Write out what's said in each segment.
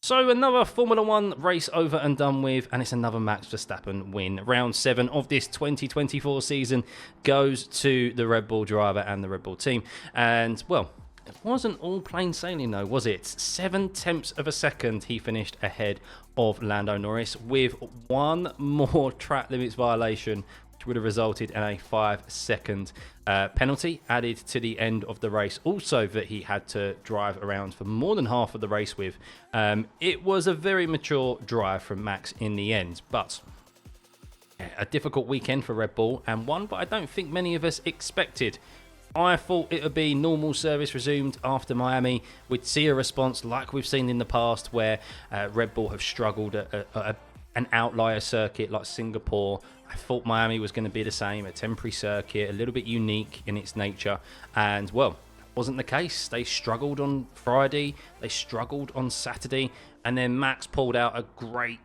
So another Formula 1 race over and done with, and it's another Max Verstappen win. Round 7 of this 2024 season goes to the Red Bull driver and the Red Bull team. And, well, it wasn't all plain sailing though, was it? 7/10 of a second he finished ahead of Lando Norris with one more track limits violation, which would have resulted in a 5-second penalty added to the end of the race. Also that he had to drive around for more than half of the race with. It was a very mature drive from Max in the end, but a difficult weekend for Red Bull, and one that I don't think many of us expected. I thought it would be normal service resumed after Miami. We'd see a response like we've seen in the past where Red Bull have struggled at an outlier circuit like Singapore. I thought Miami was going to be the same, a temporary circuit, a little bit unique in its nature. And, well, that wasn't the case. They struggled on Friday, they struggled on Saturday, and then Max pulled out a great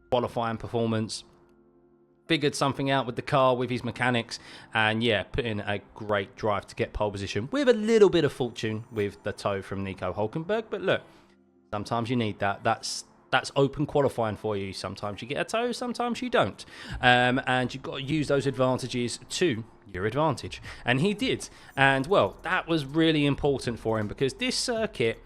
qualifying performance. Figured something out with the car, with his mechanics, and yeah, put in a great drive to get pole position with a little bit of fortune with the tow from Nico Hülkenberg. But look, sometimes you need that. That's open qualifying for you. Sometimes you get a tow, sometimes you don't, and you've got to use those advantages to your advantage, and he did. And well, that was really important for him because this circuit,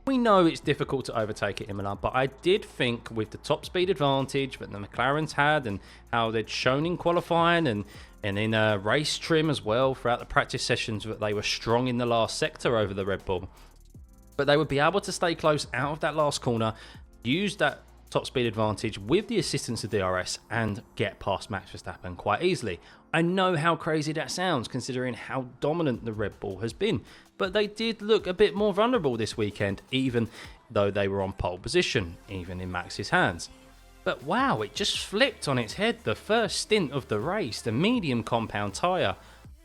we know it's difficult to overtake at Imola, but I did think with the top speed advantage that the McLarens had and how they'd shown in qualifying and in race trim as well throughout the practice sessions, that they were strong in the last sector over the Red Bull. But they would be able to stay close out of that last corner, use that top speed advantage with the assistance of DRS and get past Max Verstappen quite easily. I know how crazy that sounds considering how dominant the Red Bull has been, but they did look a bit more vulnerable this weekend, even though they were on pole position, even in Max's hands. But wow, it just flipped on its head the first stint of the race, the medium compound tyre.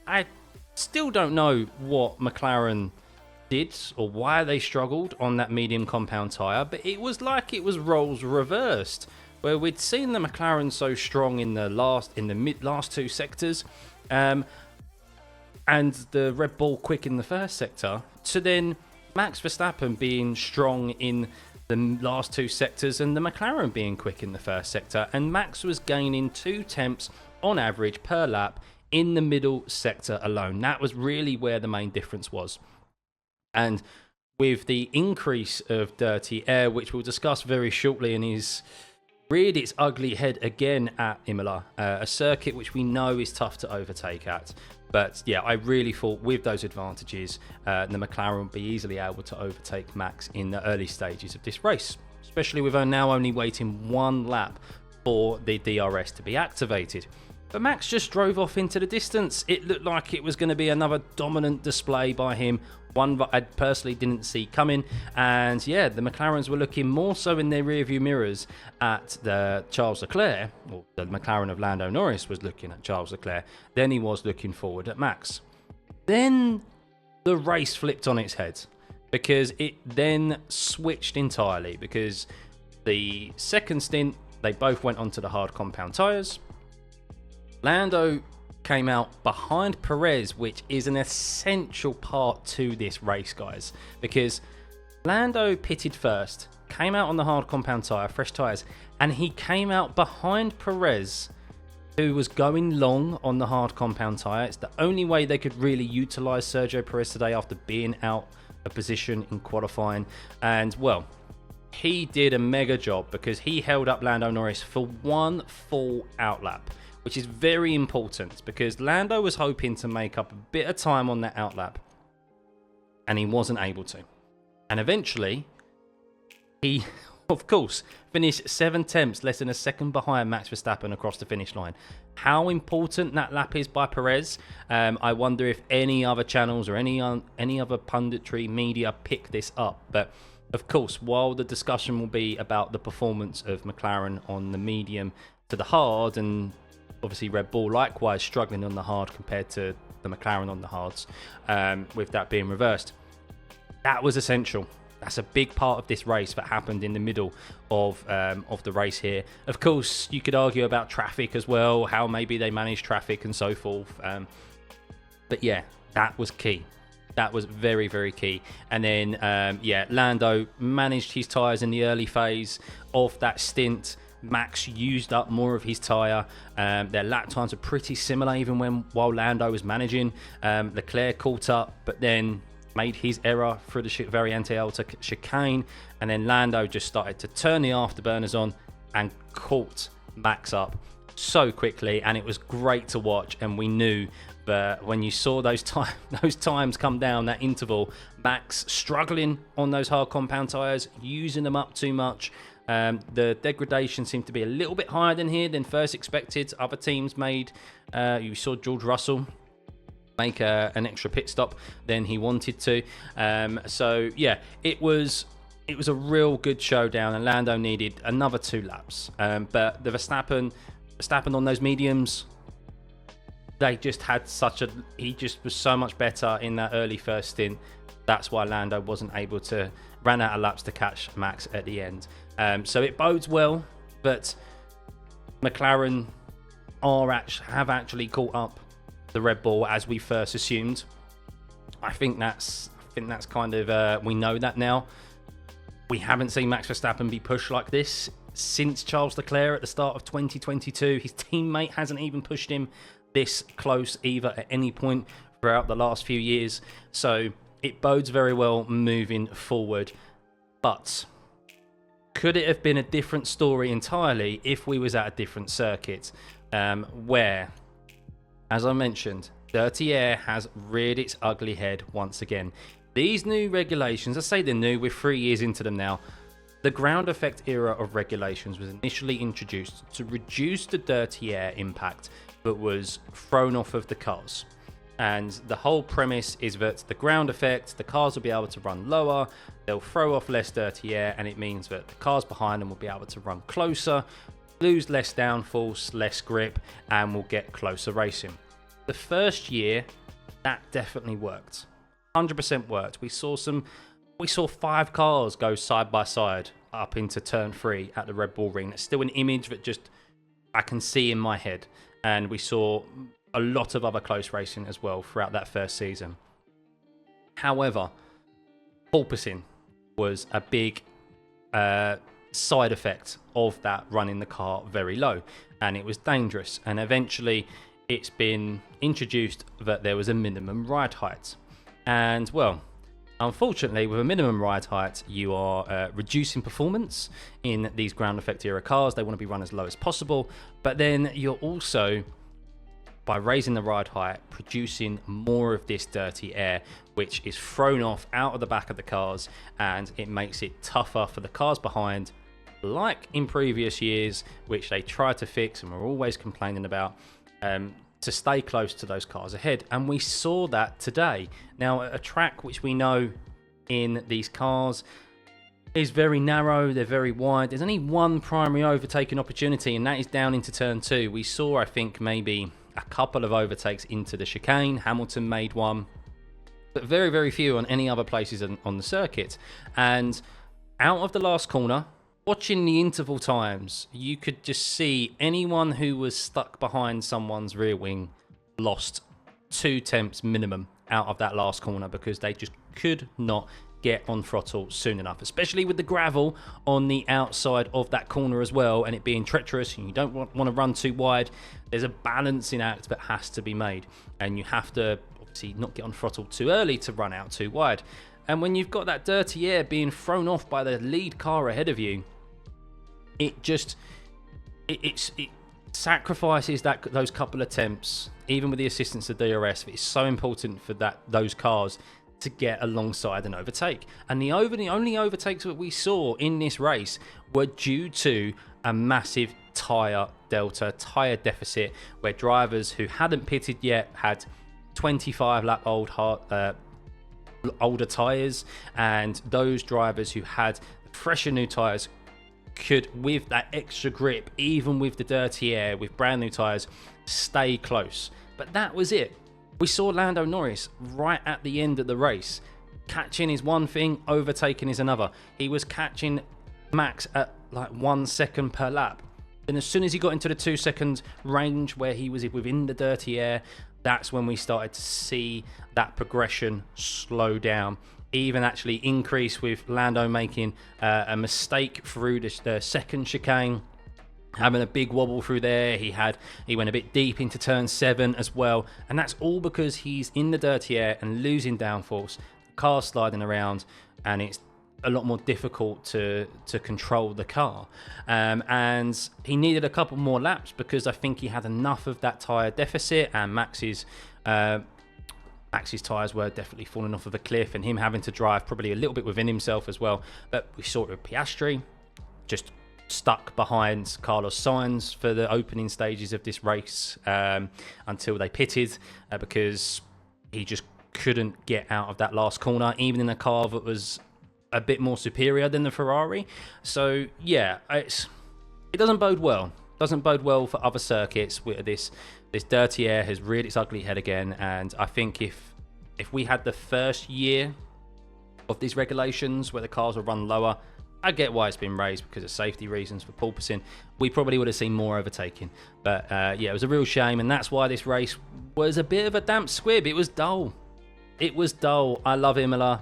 I still don't know what McLaren did or why they struggled on that medium compound tyre, but it was like it was roles reversed, where we'd seen the McLaren so strong in the last two sectors, and the Red Bull quick in the first sector, to then Max Verstappen being strong in the last two sectors and the McLaren being quick in the first sector, and Max was gaining 2/10 on average per lap in the middle sector alone. That was really where the main difference was. And with the increase of dirty air, which we'll discuss very shortly, and is reared its ugly head again at Imola, a circuit which we know is tough to overtake at. But yeah, I really thought with those advantages, the McLaren would be easily able to overtake Max in the early stages of this race, especially with her now only waiting one lap for the DRS to be activated. But Max just drove off into the distance. It looked like it was going to be another dominant display by him, one that I personally didn't see coming. And yeah, the McLarens were looking more so in their rearview mirrors at the Charles Leclerc, or the McLaren of Lando Norris was looking at Charles Leclerc, than he was looking forward at Max. Then the race flipped on its head, because it then switched entirely, because the second stint, they both went onto the hard compound tyres. Lando came out behind Perez, which is an essential part to this race, guys, because Lando pitted first, came out on the hard compound tyre, fresh tyres, and he came out behind Perez, who was going long on the hard compound tyre. It's the only way they could really utilise Sergio Perez today after being out of position in qualifying. And, well, he did a mega job because he held up Lando Norris for one full outlap, which is very important because Lando was hoping to make up a bit of time on that outlap, and he wasn't able to. And eventually, he, of course, finished 7/10, less than a second behind Max Verstappen across the finish line. How important that lap is by Perez, I wonder if any other channels or any other punditry media pick this up. But of course, while the discussion will be about the performance of McLaren on the medium to the hard, and obviously Red Bull likewise struggling on the hard compared to the McLaren on the hards, with that being reversed, that was essential. That's a big part of this race that happened in the middle of the race here. Of course, you could argue about traffic as well, how maybe they manage traffic and so forth. But yeah, that was key. That was very, very key. And then, yeah, Lando managed his tyres in the early phase of that stint. Max used up more of his tyre. Their lap times are pretty similar, even while Lando was managing. Leclerc caught up, but then made his error through the Variante Alta chicane. And then Lando just started to turn the afterburners on and caught Max up so quickly. And it was great to watch. And we knew but when you saw those times come down, that interval, Max struggling on those hard compound tyres, using them up too much. The degradation seemed to be a little bit higher than first expected. Other teams made, you saw George Russell make an extra pit stop than he wanted to. So yeah, it was a real good showdown, and Lando needed another 2 laps. But the Verstappen on those mediums, they just had he just was so much better in that early first stint. That's why Lando wasn't able to run out of laps to catch Max at the end. So it bodes well that McLaren have actually caught up the Red Bull as we first assumed. I think that's kind of we know that now. We haven't seen Max Verstappen be pushed like this since Charles Leclerc at the start of 2022. His teammate hasn't even pushed him this close either at any point throughout the last few years. So it bodes very well moving forward. But could it have been a different story entirely if we was at a different circuit, where, as I mentioned, dirty air has reared its ugly head once again? These new regulations, I say they're new, we're 3 years into them now. The ground effect era of regulations was initially introduced to reduce the dirty air impact that was thrown off of the cars. And the whole premise is that the ground effect, the cars will be able to run lower, they'll throw off less dirty air, and it means that the cars behind them will be able to run closer, lose less downforce, less grip, and will get closer racing. The first year, that definitely worked. 100% worked. We saw 5 cars go side by side up into turn 3 at the Red Bull Ring. It's still an image that just I can see in my head. And we saw a lot of other close racing as well throughout that first season. However, porpoising was a big side effect of that, running the car very low, and it was dangerous. And eventually it's been introduced that there was a minimum ride height. And well, unfortunately, with a minimum ride height, you are reducing performance in these ground effect era cars. They want to be run as low as possible, but then you're also, by raising the ride height, producing more of this dirty air, which is thrown off out of the back of the cars, and it makes it tougher for the cars behind, like in previous years, which they tried to fix and were always complaining about, to stay close to those cars ahead. And we saw that today. Now, a track which we know in these cars is very narrow, they're very wide. There's only one primary overtaking opportunity, and that is down into turn 2. We saw, I think, maybe a couple of overtakes into the chicane. Hamilton made one, but very, very few on any other places on the circuit. And out of the last corner, watching the interval times, you could just see anyone who was stuck behind someone's rear wing lost 2 tenths minimum out of that last corner, because they just could not get on throttle soon enough, especially with the gravel on the outside of that corner as well, and it being treacherous, and you don't want to run too wide. There's a balancing act that has to be made, and you have to obviously not get on throttle too early to run out too wide. And when you've got that dirty air being thrown off by the lead car ahead of you, it sacrifices those couple of attempts, even with the assistance of DRS. It's so important for those cars to get alongside and overtake. And the only overtakes that we saw in this race were due to a massive tyre deficit, where drivers who hadn't pitted yet had 25 lap older tyres, and those drivers who had fresher new tyres could, with that extra grip, even with the dirty air, with brand new tyres, stay close. But that was it. We saw Lando Norris right at the end of the race. Catching is one thing, overtaking is another. He was catching Max at like 1 second per lap. Then as soon as he got into the 2 second range where he was within the dirty air, that's when we started to see that progression slow down, even actually increase, with Lando making a mistake through the second chicane, having a big wobble through there. He went a bit deep into turn 7 as well, and that's all because he's in the dirty air and losing downforce, the car sliding around, and it's a lot more difficult to control the car. And he needed a couple more laps because I think he had enough of that tyre deficit, and Max's tyres were definitely falling off of a cliff, and him having to drive probably a little bit within himself as well. But we saw it with Piastri, just stuck behind Carlos Sainz for the opening stages of this race until they pitted because he just couldn't get out of that last corner, even in a car that was a bit more superior than the Ferrari. So yeah, it doesn't bode well. Doesn't bode well for other circuits. This dirty air has reared its ugly head again, and I think if we had the first year of these regulations where the cars will run lower, I get why it's been raised because of safety reasons for porpoising. We probably would have seen more overtaking. But yeah, it was a real shame, and that's why this race was a bit of a damp squib. It was dull. It was dull. I love Imola.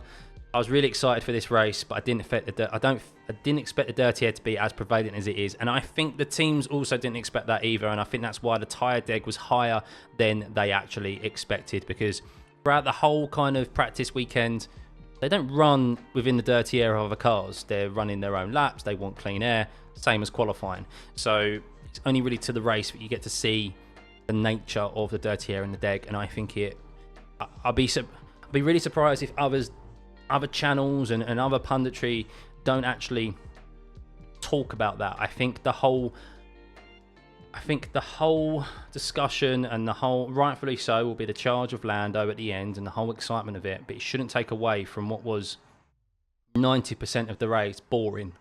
I was really excited for this race, but I didn't expect the dirty air to be as prevalent as it is, and I think the teams also didn't expect that either. And I think that's why the tyre deg was higher than they actually expected, because throughout the whole kind of practice weekend, they don't run within the dirty air of other cars. They're running their own laps. They want clean air, same as qualifying. So it's only really to the race that you get to see the nature of the dirty air in the deg, and I think I'll be really surprised if other channels and other punditry don't actually talk about that. I think the whole discussion and the whole, rightfully so, will be the charge of Lando at the end and the whole excitement of it, but it shouldn't take away from what was 90% of the race boring,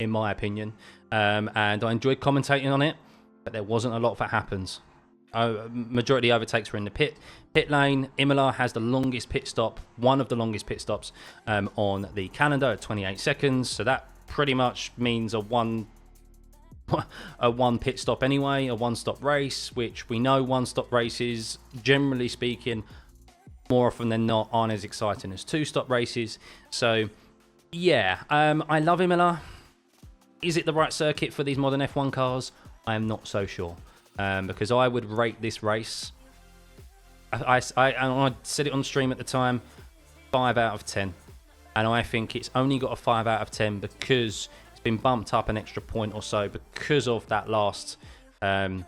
in my opinion. And I enjoyed commentating on it, but there wasn't a lot that happens. Majority of the overtakes were in the pit lane. Imola has the longest pit stop, one of the longest pit stops on the calendar at 28 seconds. So that pretty much means a one pit stop anyway, a one-stop race, which we know one-stop races, generally speaking, more often than not, aren't as exciting as two-stop races. So yeah, I love Imola. Is it the right circuit for these modern F1 cars? I am not so sure. Because I would rate this race, I said it on stream at the time, 5 out of 10. And I think it's only got a 5 out of 10 because it's been bumped up an extra point or so because of that last few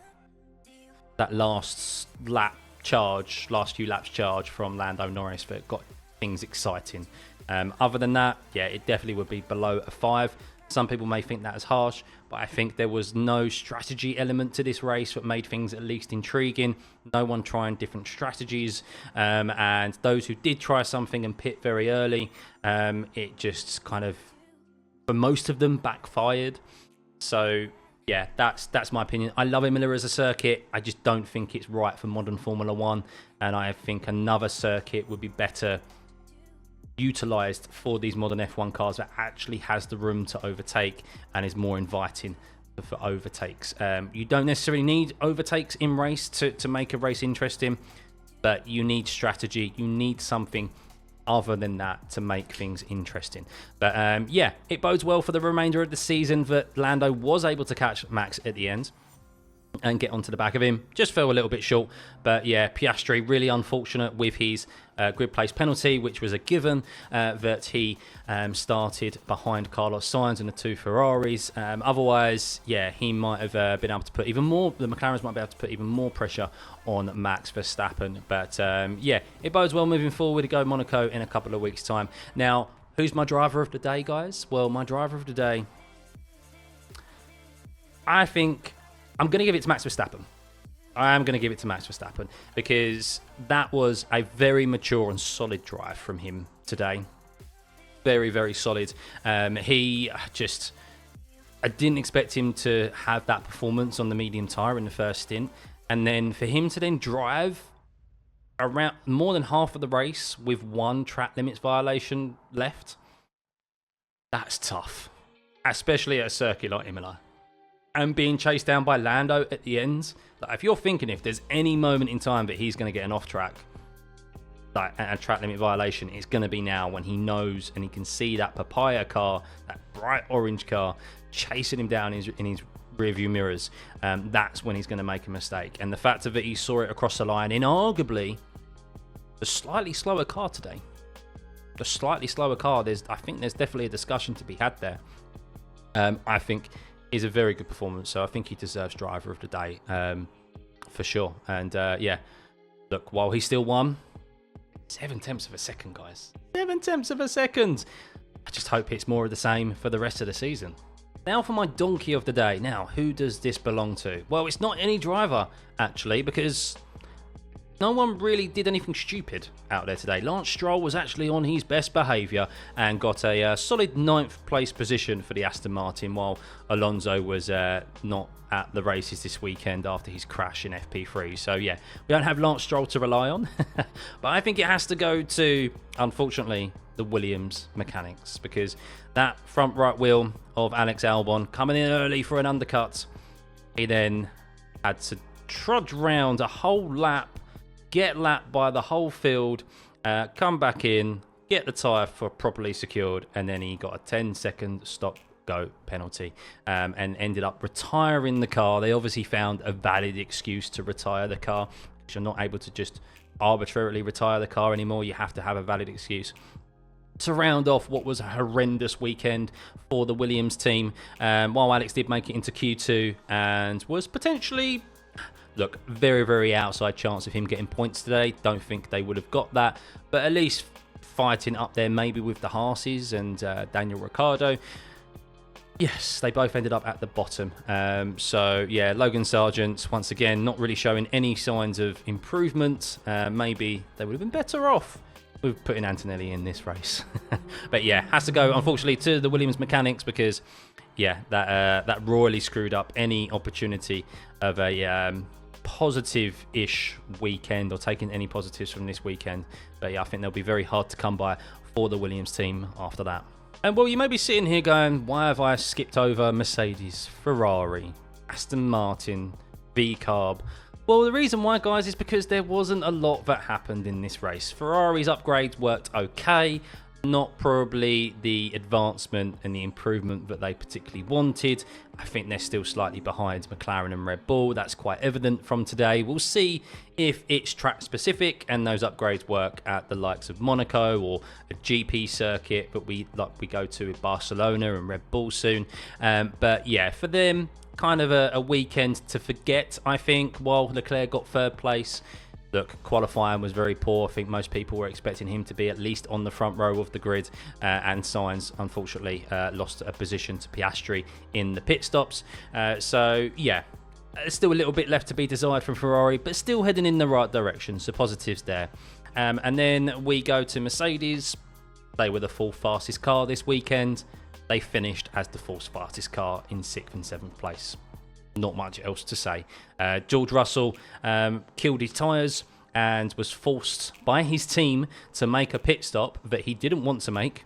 laps charge from Lando Norris that got things exciting. Other than that, yeah, it definitely would be below a 5. Some people may think that is harsh, but I think there was no strategy element to this race that made things at least intriguing. No one trying different strategies, and those who did try something and pit very early, it just kind of, for most of them, backfired. So yeah, that's my opinion. I love Imola as a circuit. I just don't think it's right for modern Formula 1, and I think another circuit would be better utilised for these modern F1 cars that actually has the room to overtake and is more inviting for overtakes. You don't necessarily need overtakes in race to make a race interesting, but you need strategy. You need something other than that to make things interesting. But yeah, it bodes well for the remainder of the season that Lando was able to catch Max at the end and get onto the back of him. Just fell a little bit short, but yeah, Piastri really unfortunate with his grid place penalty, which was a given, that he started behind Carlos Sainz and the two Ferraris. Otherwise, yeah, he might have been able to put even more, the McLarens might be able to put even more pressure on Max Verstappen. But yeah, it bodes well moving forward to go Monaco in a couple of weeks' time. Now, who's my driver of the day, guys? Well, my driver of the day, I think I'm going to give it to Max Verstappen. I am going to give it to Max Verstappen because that was a very mature and solid drive from him today. Very, very solid. I didn't expect him to have that performance on the medium tyre in the first stint. And then for him to then drive around more than half of the race with one track limits violation left, that's tough. Especially at a circuit like Imola. and being chased down by Lando at the end. Like, if you're thinking if there's any moment in time that he's going to get an off track, like a track limit violation, it's going to be now, when he knows and he can see that papaya car, that bright orange car, chasing him down in his rearview mirrors. That's when he's going to make a mistake. And the fact of it, he saw it across the line in arguably the slightly slower car today. The slightly slower car. I think there's definitely a discussion to be had there. I think is a very good performance. So I think he deserves driver of the day for sure. And yeah, look, while he still won, 0.7 of a second, guys. 0.7 of a second. I just hope it's more of the same for the rest of the season. Now for my donkey of the day. Now, who does this belong to? Well, it's not any driver, actually, because no one really did anything stupid out there today. Lance Stroll was actually on his best behaviour and got a solid 9th place position for the Aston Martin, while Alonso was not at the races this weekend after his crash in FP3. So yeah, we don't have Lance Stroll to rely on. But I think it has to go to, unfortunately, the Williams mechanics, because that front right wheel of Alex Albon coming in early for an undercut, he then had to trudge round a whole lap, get lapped by the whole field, come back in, get the tyre properly secured, and then he got a 10-second stop-go penalty and ended up retiring the car. They obviously found a valid excuse to retire the car, because you're not able to just arbitrarily retire the car anymore. You have to have a valid excuse to round off what was a horrendous weekend for the Williams team. While Alex did make it into Q2 and was potentially, look, very, very outside chance of him getting points today. Don't think they would have got that, but at least fighting up there maybe with the Haas's and Daniel Ricciardo. Yes, they both ended up at the bottom. So yeah, Logan Sargent, once again, not really showing any signs of improvement. Maybe they would have been better off with putting Antonelli in this race. But yeah, has to go, unfortunately, to the Williams mechanics, because yeah, that royally screwed up any opportunity of a positive-ish weekend, or taking any positives from this weekend. But yeah, I think they'll be very hard to come by for the Williams team after that. And well, you may be sitting here going, why have I skipped over Mercedes, Ferrari, Aston Martin, VCarb? Well, the reason why, guys, is because there wasn't a lot that happened in this race. Ferrari's upgrades worked okay, not probably the advancement and the improvement that they particularly wanted. I think they're still slightly behind McLaren and Red Bull. That's quite evident from today. We'll see if it's track specific and those upgrades work at the likes of Monaco or a GP circuit that we go to with Barcelona and Red Bull soon. But yeah, for them, kind of a weekend to forget, I think, while Leclerc got 3rd place. Look, qualifying was very poor. I think most people were expecting him to be at least on the front row of the grid, and Sainz, unfortunately, lost a position to Piastri in the pit stops. So, yeah, there's still a little bit left to be desired from Ferrari, but still heading in the right direction, so positives there. And then we go to Mercedes. They were the 4th fastest car this weekend. They finished as the 4th fastest car in 6th and 7th place. Not much else to say. George Russell killed his tyres and was forced by his team to make a pit stop that he didn't want to make.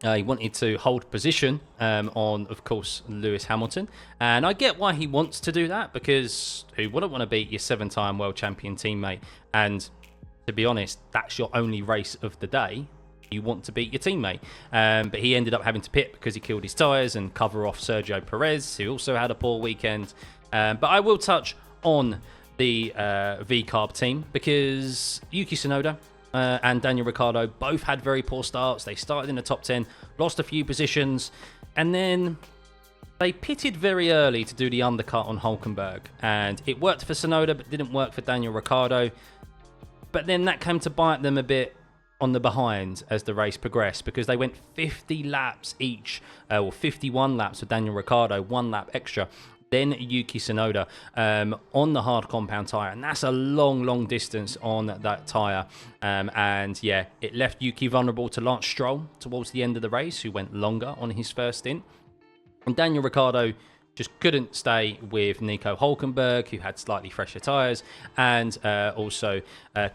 He wanted to hold position on, of course, Lewis Hamilton. And I get why he wants to do that, because who wouldn't want to beat your 7-time world champion teammate? And to be honest, that's your only race of the day. You want to beat your teammate. But he ended up having to pit because he killed his tyres and cover off Sergio Perez, who also had a poor weekend. But I will touch on the VCarb team, because Yuki Tsunoda and Daniel Ricciardo both had very poor starts. They started in the top 10, lost a few positions, and then they pitted very early to do the undercut on Hülkenberg. And it worked for Tsunoda, but didn't work for Daniel Ricciardo. But then that came to bite them a bit on the behind as the race progressed, because they went 50 laps each, or 51 laps for Daniel Ricciardo, 1 lap extra, then Yuki Tsunoda on the hard compound tyre, and that's a long distance on that tyre. And yeah, it left Yuki vulnerable to Lance Stroll towards the end of the race, who went longer on his first stint. And Daniel Ricciardo just couldn't stay with Nico Hülkenberg, who had slightly fresher tyres, and also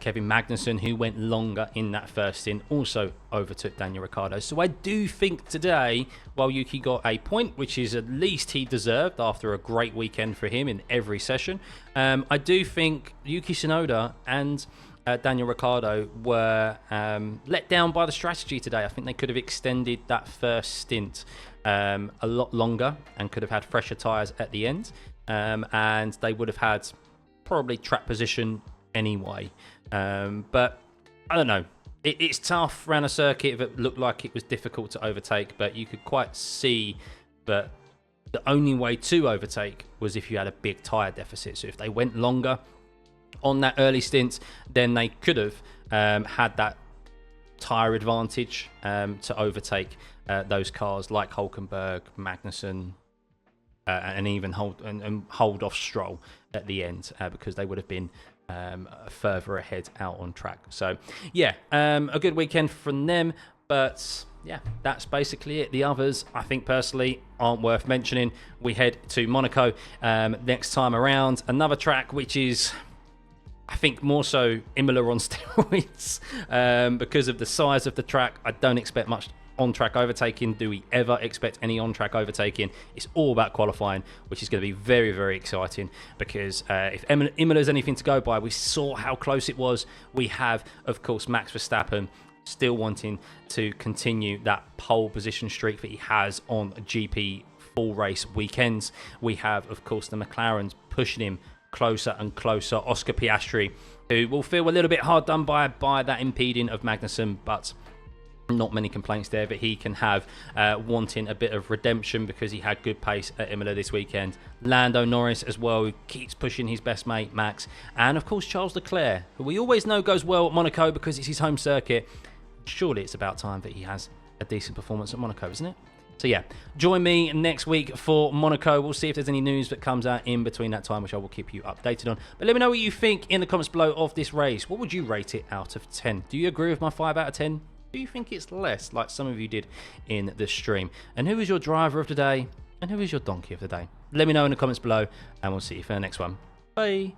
Kevin Magnussen, who went longer in that first stint, also overtook Daniel Ricciardo. So I do think today, while Yuki got a point, which is at least he deserved after a great weekend for him in every session, I do think Yuki Tsunoda and Daniel Ricciardo were let down by the strategy today. I think they could have extended that first stint a lot longer and could have had fresher tyres at the end, and they would have had probably track position anyway. But I don't know. It's tough around a circuit that looked like it was difficult to overtake, but you could quite see that the only way to overtake was if you had a big tyre deficit. So if they went longer on that early stint, then they could have had that tyre advantage to overtake those cars like Hülkenberg, Magnussen, and even hold off Stroll at the end, because they would have been further ahead out on track. So yeah, a good weekend from them, but yeah, that's basically it. The others, I think personally, aren't worth mentioning. We head to Monaco next time around, another track which is, I think, more so Imola on steroids, because of the size of the track. I don't expect much on-track overtaking. Do we ever expect any on-track overtaking? It's all about qualifying, which is going to be very, very exciting, because if Imola is anything to go by, we saw how close it was. We have, of course, Max Verstappen still wanting to continue that pole position streak that he has on GP full race weekends. We have, of course, the McLarens pushing him closer and closer. Oscar Piastri, who will feel a little bit hard done by that impeding of Magnussen, but not many complaints there that he can have, wanting a bit of redemption because he had good pace at Imola this weekend. Lando Norris as well, who keeps pushing his best mate Max, and of course Charles Leclerc, who we always know goes well at Monaco because it's his home circuit. Surely it's about time that he has a decent performance at Monaco, isn't it? So yeah, join me next week for Monaco. We'll see if there's any news that comes out in between that time, which I will keep you updated on. But let me know what you think in the comments below of this race. What would you rate it out of 10? Do you agree with my 5 out of 10? Do you think it's less, like some of you did in the stream? And who is your driver of the day? And who is your donkey of the day? Let me know in the comments below, and we'll see you for the next one. Bye.